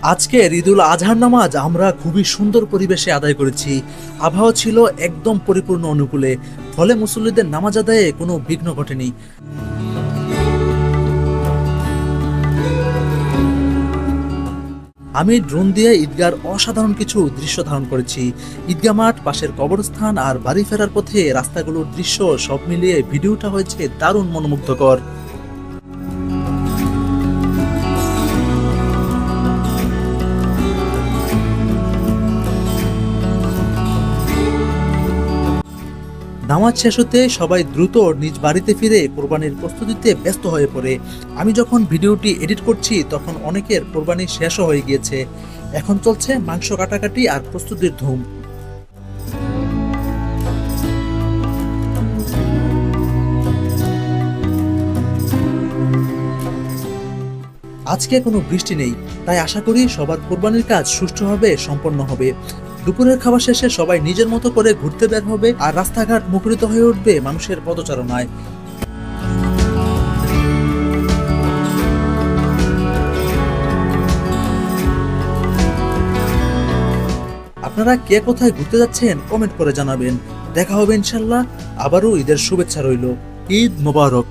আজকের ঈদুল আজহার নামাজ আমরা খুবই সুন্দর পরিবেশে আদায় করেছি। আবহাওয়া ছিল একদম পরিপূর্ণ অনুকূলে, ফলে মুসল্লিদের নামাজ আদায়ে কোনো বিঘ্ন ঘটেনি। আমি ড্রোন দিয়ে ঈদগার অসাধারণ কিছু দৃশ্য ধারণ করেছি। ঈদগাহ মাঠ, পাশের কবরস্থান আর বাড়ি ফেরার পথে রাস্তাগুলোর দৃশ্য সব মিলিয়ে ভিডিওটা হয়েছে দারুণ মনোমুগ্ধকর। নামাজ শেষ হতে সবাই দ্রুত নিজ বাড়িতে ফিরে কোরবানির প্রস্তুতিতে ব্যস্ত হয়ে পড়ে। আমি যখন ভিডিওটি এডিট করছি তখন অনেকের কোরবানি শেষও হয়ে গিয়েছে। এখন চলছে মাংস কাটাকাটি আর প্রস্তুতির ধুম। আজকে কোনো বৃষ্টি নেই, তাই আশা করি সবার কোরবানির কাজ সুষ্ঠুভাবে সম্পন্ন হবে। দুপুরের খাবার শেষে সবাই নিজের মতো করে ঘুরতে বের হবে আর রাস্তাঘাট মুখরিত হয়ে উঠবে মানুষের পদচারণায়। আপনারা কে কোথায় ঘুরতে যাচ্ছেন কমেন্ট করে জানাবেন। দেখা হবে ইনশাল্লাহ। আবারও ঈদের শুভেচ্ছা রইল। ঈদ মোবারক।